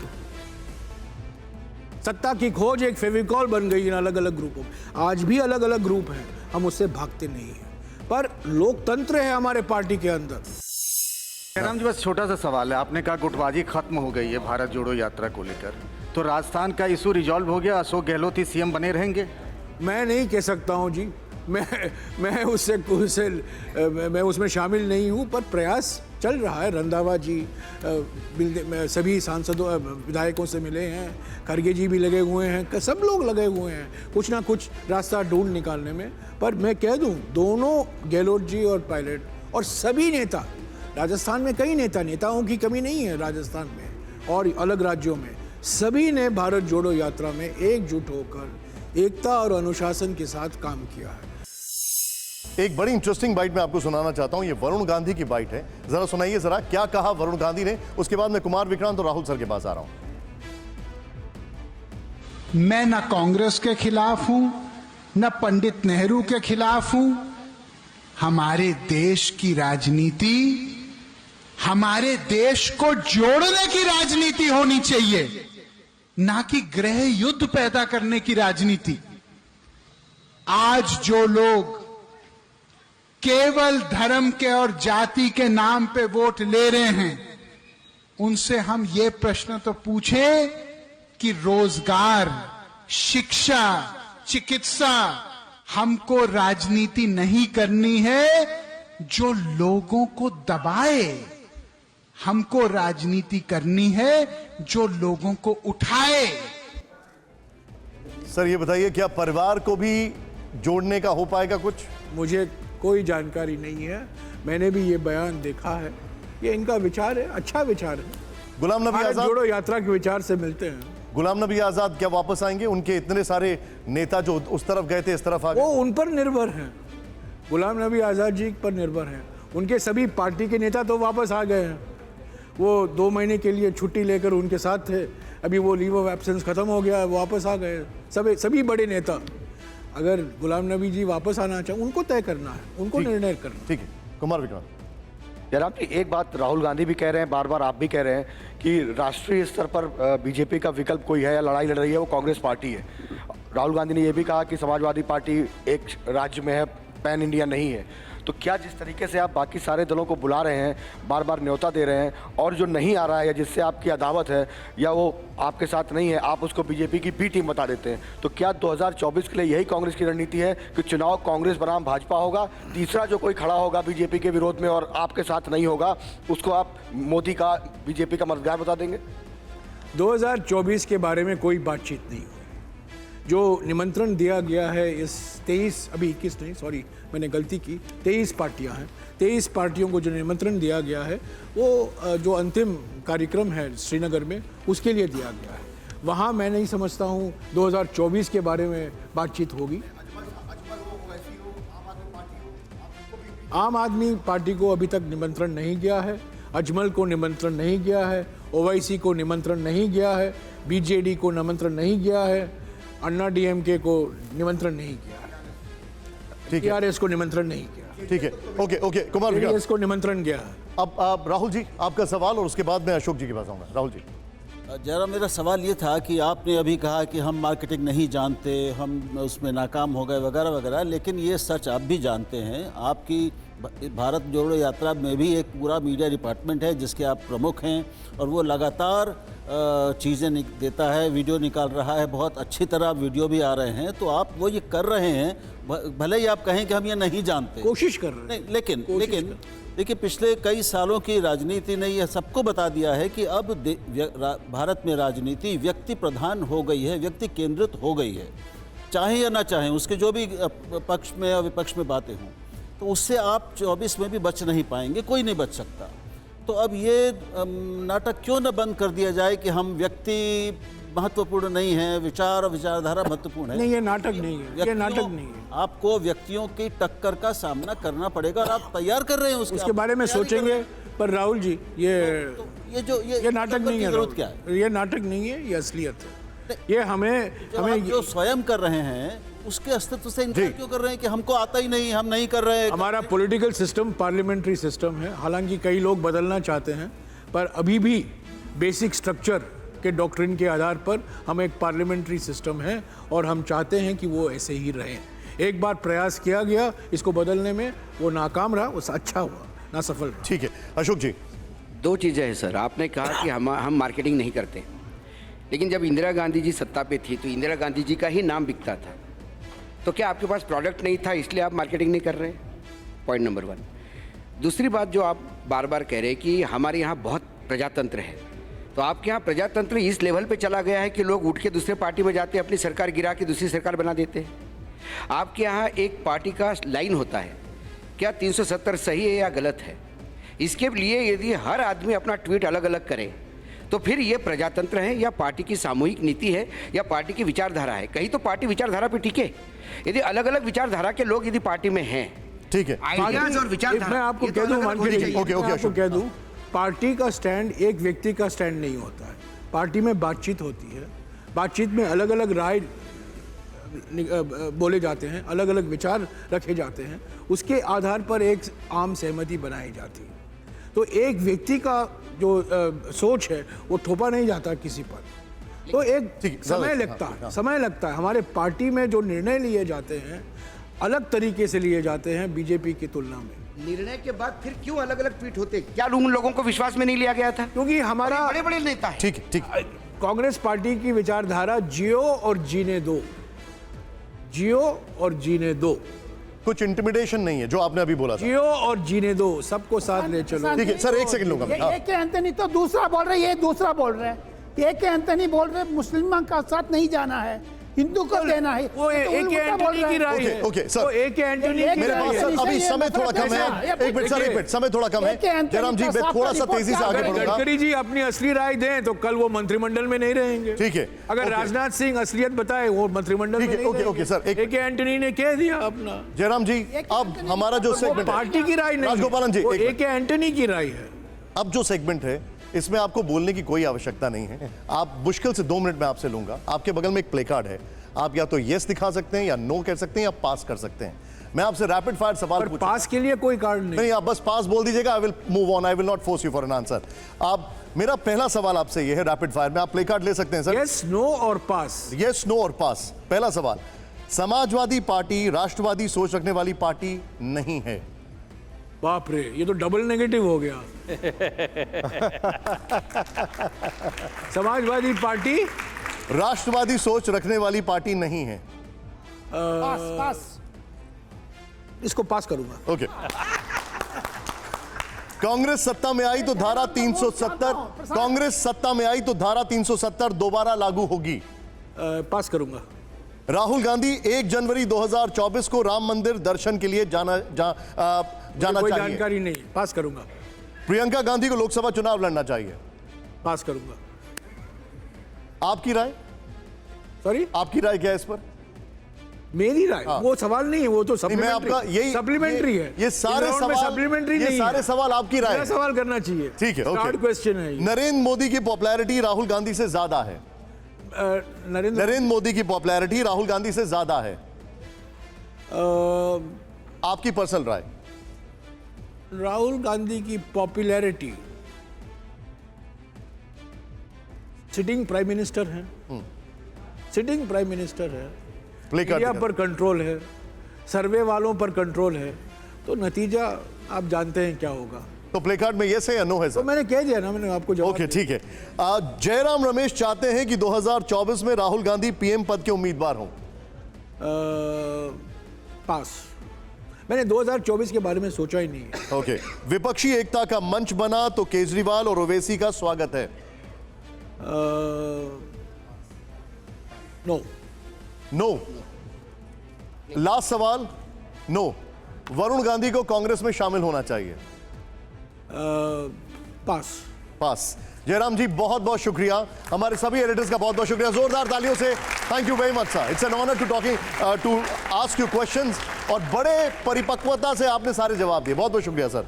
B: सत्ता की खोज एक फेविकॉल बन गई इन अलग अलग ग्रुपों में। आज भी अलग अलग ग्रुप हैं, हम उससे भागते नहीं हैं, पर लोकतंत्र है हमारे पार्टी के अंदर।
M: जयराम जी, बस छोटा सा सवाल है। आपने कहा गुटबाजी खत्म हो गई है भारत जोड़ो यात्रा को लेकर, तो राजस्थान का इशू रिजॉल्व हो गया? अशोक गहलोत ही सीएम बने रहेंगे?
B: मैं नहीं कह सकता हूं जी, मैं उसमें शामिल नहीं हूं, पर प्रयास चल रहा है। रंधावा जी सभी सांसदों विधायकों से मिले हैं, खड़गे जी भी लगे हुए हैं, सब लोग लगे हुए हैं कुछ ना कुछ रास्ता ढूंढ निकालने में। पर मैं कह दूं, दोनों गहलोत जी और पायलट और सभी नेता, राजस्थान में कई नेताओं की कमी नहीं है राजस्थान में और अलग राज्यों में, सभी ने भारत जोड़ो यात्रा में एकजुट होकर एकता और अनुशासन के साथ काम किया है।
A: एक बड़ी इंटरेस्टिंग बाइट मैं आपको सुनाना चाहता हूं, ये वरुण गांधी की बाइट है। जरा सुनाइए जरा क्या कहा वरुण गांधी ने, उसके बाद मैं कुमार विक्रांत और राहुल सर के पास आ रहा हूं।
N: मैं न कांग्रेस के खिलाफ हूं, न पंडित नेहरू के खिलाफ हूं। हमारे देश की राजनीति, हमारे देश को जोड़ने की राजनीति होनी चाहिए, ना कि गृह युद्ध पैदा करने की राजनीति। आज जो लोग केवल धर्म के और जाति के नाम पे वोट ले रहे हैं, उनसे हम ये प्रश्न तो पूछें कि रोजगार, शिक्षा, चिकित्सा, हमको राजनीति नहीं करनी है जो लोगों को दबाए, हमको राजनीति करनी है जो लोगों को उठाए।
A: सर ये बताइए, क्या परिवार को भी जोड़ने का हो पाएगा कुछ?
B: मुझे कोई जानकारी नहीं है, मैंने भी ये बयान देखा है, ये इनका विचार है, अच्छा विचार है।
A: गुलाम नबी आजाद
B: जोड़ो यात्रा के विचार से मिलते हैं।
A: गुलाम नबी आजाद क्या वापस आएंगे? उनके इतने सारे नेता जो उस तरफ गए थे इस तरफ आ गए।
B: वो उन पर निर्भर हैं, गुलाम नबी आजाद जी पर निर्भर हैं। उनके सभी पार्टी के नेता तो वापस आ गए हैं, वो 2 महीने के लिए छुट्टी लेकर उनके साथ थे, अभी वो लीव ऑफ एब्सेंस खत्म हो गया, वो वापस आ गए सभी बड़े नेता। अगर गुलाम नबी जी वापस आना चाहें, उनको तय करना है, उनको निर्णय करना।
A: ठीक है, कुमार विक्रांत।
M: जयराम जी, एक बात राहुल गांधी भी कह रहे हैं, बार बार आप भी कह रहे हैं कि राष्ट्रीय स्तर पर बीजेपी का विकल्प कोई है या लड़ाई लड़ रही है वो कांग्रेस पार्टी है। राहुल गांधी ने यह भी कहा कि समाजवादी पार्टी एक राज्य में है, पैन इंडिया नहीं है। तो क्या जिस तरीके से आप बाकी सारे दलों को बुला रहे हैं, बार बार न्योता दे रहे हैं, और जो नहीं आ रहा है या जिससे आपकी अदावत है या वो आपके साथ नहीं है, आप उसको बीजेपी की बी टीम बता देते हैं, तो क्या 2024 के लिए यही कांग्रेस की रणनीति है कि चुनाव कांग्रेस बनाम भाजपा होगा, तीसरा जो कोई खड़ा होगा बीजेपी के विरोध में और आपके साथ नहीं होगा उसको आप मोदी का, बीजेपी का मददगार बता देंगे?
B: 2024 के बारे में कोई बातचीत नहीं हुई। जो निमंत्रण दिया गया है इस 21 नहीं, सॉरी मैंने गलती की, 23 पार्टियां हैं, 23 पार्टियों को जो निमंत्रण दिया गया है वो जो अंतिम कार्यक्रम है श्रीनगर में उसके लिए दिया गया है। वहाँ मैं नहीं समझता हूँ 2024 के बारे में बातचीत होगी। आम आदमी पार्टी को अभी तक निमंत्रण नहीं गया है, अजमल को निमंत्रण नहीं गया है, ओवैसी को निमंत्रण नहीं गया है, बीजेडी को निमंत्रण नहीं गया है, अन्ना डीएमके को निमंत्रण नहीं किया है, टीआरएस को निमंत्रण नहीं किया।
A: ठीक है, ओके कुमार विक्रांत,
B: इसको निमंत्रण गया।
A: अब राहुल जी आपका सवाल और उसके बाद मैं अशोक जी के पास आऊंगा। राहुल जी।
G: जरा मेरा सवाल ये था कि आपने अभी कहा कि हम मार्केटिंग नहीं जानते, हम उसमें नाकाम हो गए वगैरह वगैरह, लेकिन ये सच आप भी जानते हैं। आपकी भारत जोड़ो यात्रा में भी एक पूरा मीडिया डिपार्टमेंट है जिसके आप प्रमुख हैं, और वो लगातार चीज़ें देता है, वीडियो निकाल रहा है, बहुत अच्छी तरह वीडियो भी आ रहे हैं। तो आप वो ये कर रहे हैं, भले ही आप कहें कि हम ये नहीं जानते,
B: कोशिश कर रहे हैं,
G: लेकिन देखिए पिछले कई सालों की राजनीति ने यह सबको बता दिया है कि अब भारत में राजनीति व्यक्ति प्रधान हो गई है, व्यक्ति केंद्रित हो गई है, चाहे या ना चाहें, उसके जो भी पक्ष में और विपक्ष में बातें हों, तो उससे आप 24 में भी बच नहीं पाएंगे, कोई नहीं बच सकता। तो अब ये नाटक क्यों न बंद कर दिया जाए कि हम व्यक्ति महत्वपूर्ण नहीं है, विचार और विचारधारा महत्वपूर्ण है।
B: नहीं, ये नाटक नहीं है, ये नाटक नहीं है।
G: आपको व्यक्तियों की टक्कर का सामना करना पड़ेगा और आप तैयार कर रहे हैं उसके बारे में
B: सोचेंगे। पर राहुल जी ये नाटक नहीं है,
G: जरूरत क्या है?
B: ये नाटक नहीं है, ये असलियत है। ये हमें
G: जो स्वयं कर रहे हैं उसके अस्तित्व से इनकार क्यों कर रहे हैं कि हमको आता ही नहीं, हम नहीं कर रहे हैं?
B: हमारा पॉलिटिकल सिस्टम पार्लियामेंट्री सिस्टम है, हालांकि कई लोग बदलना चाहते हैं, पर अभी भी बेसिक स्ट्रक्चर के डॉक्ट्रिन के आधार पर हम एक पार्लियामेंट्री सिस्टम है और हम चाहते हैं कि वो ऐसे ही रहे। एक बार प्रयास किया गया इसको बदलने में, वो नाकाम रहा, वो अच्छा हुआ, ना सफल रहा।
A: ठीक है अशोक जी।
J: दो चीज़ें हैं सर, आपने कहा कि हम मार्केटिंग नहीं करते, लेकिन जब इंदिरा गांधी जी सत्ता पे थी तो इंदिरा गांधी जी का ही नाम बिकता था, तो क्या आपके पास प्रोडक्ट नहीं था इसलिए आप मार्केटिंग नहीं कर रहे? Point number 1। दूसरी बात जो आप बार बार कह रहे हैं कि हमारे यहाँ बहुत प्रजातंत्र है, तो आपके यहाँ प्रजातंत्र इस लेवल पे चला गया है कि लोग उठ के दूसरे पार्टी में जाते, अपनी सरकार गिरा के दूसरी सरकार बना देते हैं। आपके यहाँ एक पार्टी का लाइन होता है, क्या 370 सही है या गलत है? इसके लिए यदि हर आदमी अपना ट्वीट अलग अलग करे तो फिर ये प्रजातंत्र है या पार्टी की सामूहिक नीति है या पार्टी की विचारधारा है? कहीं तो पार्टी विचारधारा पे टिके। यदि अलग अलग विचारधारा के लोग यदि पार्टी में हैं,
A: ठीक है,
J: आइडियाज और विचारधारा,
B: मैं आपको
J: ये तो
B: कह दूं,
J: अलग-अलग होनी चाहिए।
B: मैं आपको कह दूं, पार्टी का स्टैंड एक व्यक्ति का स्टैंड नहीं होता है। पार्टी में बातचीत होती है, बातचीत में अलग अलग राय बोले जाते हैं, अलग अलग विचार रखे जाते हैं, उसके आधार पर एक आम सहमति बनाई जाती है। तो एक व्यक्ति का जो सोच है वो थोपा नहीं जाता किसी पर, तो एक समय लगता है, समय लगता है। हमारे पार्टी में जो निर्णय लिए जाते हैं अलग तरीके से लिए जाते हैं बीजेपी की तुलना में।
J: निर्णय के बाद फिर क्यों अलग अलग ट्वीट होते? क्या उन लोगों को विश्वास में नहीं लिया गया था?
B: क्योंकि हमारा
J: बड़े बड़े नेता हैं।
A: ठीक है, ठीक है।
B: कांग्रेस पार्टी की विचारधारा जियो और जीने दो, जियो और जीने दो,
A: कुछ इंटिमिडेशन नहीं है जो आपने अभी बोला था।
B: जियो और जीने दो, सबको साथ ले चलो।
A: ठीक है सर, एक सेकंड लूंगा मैं।
E: ये के एंथनी तो दूसरा बोल रहे, ये दूसरा बोल रहे हैं। ये के एंथनी बोल रहे मुस्लिम का साथ नहीं जाना है, हिंदू को देना है।
B: वो ए के एंटनी की राय है।
A: ओके सर,
B: वो ए के एंटनी की
A: मेरे
B: राय
A: पास
B: है।
A: सर अभी समय थोड़ा कम है। एक मिनट सर, एक मिनट, समय थोड़ा कम है। जयराम जी मैं थोड़ा सा तेजी से आगे बढ़ूंगा।
B: गडकरी जी अपनी असली राय दें तो कल वो मंत्रिमंडल में नहीं रहेंगे।
A: ठीक है,
B: अगर राजनाथ सिंह असलियत बताए वो मंत्रिमंडल में नहीं रहेंगे।
A: ओके सर,
B: ए के एंटनी ने कह दिया अपना।
A: जयराम जी अब हमारा जो सेगमेंट है,
B: पार्टी की राय नहीं,
A: राजगोपालन जी,
B: ए के एंटनी की राय है।
A: अब जो सेगमेंट है इसमें आपको बोलने की कोई आवश्यकता नहीं है। आप मुश्किल से 2 मिनट में आपसे लूंगा। आपके बगल में एक प्ले कार्ड है, आप या तो यस दिखा सकते हैं या नो कह सकते हैं या पास कर सकते हैं। मैं आपसे रैपिड फायर सवाल पूछूंगा।
B: पास के लिए कोई कार्ड नहीं,
A: आप बस पास बोल दीजिएगा। I will move on, I will not force you for an answer. आप, मेरा पहला सवाल आपसे ये है रैपिड फायर में, आप प्ले कार्ड ले सकते हैं सर।
B: यस, नो और पास।
A: यस, नो और पास। पहला सवाल, समाजवादी पार्टी राष्ट्रवादी सोच रखने वाली पार्टी नहीं है।
B: बाप रे, ये तो डबल नेगेटिव हो गया। समाजवादी पार्टी
A: राष्ट्रवादी सोच रखने वाली पार्टी नहीं है।
E: पास, पास।
B: इसको पास करूंगा।
A: ओके। कांग्रेस सत्ता में आई तो धारा 370, कांग्रेस सत्ता में आई तो धारा 370 दोबारा लागू होगी।
B: पास करूंगा।
A: राहुल गांधी 1 जनवरी 2024 को राम मंदिर दर्शन के लिए जाना
B: कोई
A: चाहिए।
B: जानकारी नहीं, पास करूंगा।
A: प्रियंका गांधी को लोकसभा चुनाव लड़ना चाहिए।
B: पास करूंगा।
A: आपकी राय?
B: सॉरी,
A: आपकी राय क्या है इस पर?
B: मेरी राय? वो सवाल नहीं है, वो तो
A: मैं आपका यही
B: सप्लीमेंट्री है।
A: ये सारे सवाल
B: सप्लीमेंटरी नहीं है।
A: ये सारे सवाल आपकी राय है।
B: सवाल करना चाहिए।
A: ठीक है, ओके।
B: क्वेश्चन है ये।
A: नरेंद्र मोदी की पॉपुलैरिटी राहुल गांधी से ज्यादा है। नरेंद्र मोदी की पॉपुलैरिटी राहुल गांधी से ज्यादा है। आपकी पर्सनल राय?
B: राहुल गांधी की पॉपुलैरिटी, सिटिंग प्राइम मिनिस्टर हैं, सिटिंग प्राइम मिनिस्टर है, मीडिया पर कंट्रोल है, सर्वे वालों पर कंट्रोल है, तो नतीजा आप जानते हैं क्या होगा।
A: तो प्ले कार्ड में यस है या नो है सर?
B: तो मैंने कह दिया ना, मैंने आपको जवाब
A: ओके, ठीक है। जयराम रमेश चाहते हैं कि 2024 में राहुल गांधी पीएम पद के उम्मीदवार हों।
B: पास। मैंने 2024 के बारे में सोचा ही नहीं है।
A: ओके। विपक्षी एकता का मंच बना तो केजरीवाल और ओवैसी का स्वागत है।
B: नो।
A: नो। लास्ट सवाल, नो। वरुण गांधी को कांग्रेस में शामिल होना चाहिए।
B: पास।
A: पास। जयराम जी बहुत बहुत शुक्रिया, हमारे सभी एडिटर्स का बहुत बहुत शुक्रिया, जोरदार तालियों से thank you very much sir. It's an honour to ask you questions और बड़े परिपक्वता से आपने सारे जवाब दिए। बहुत बहुत शुक्रिया सर।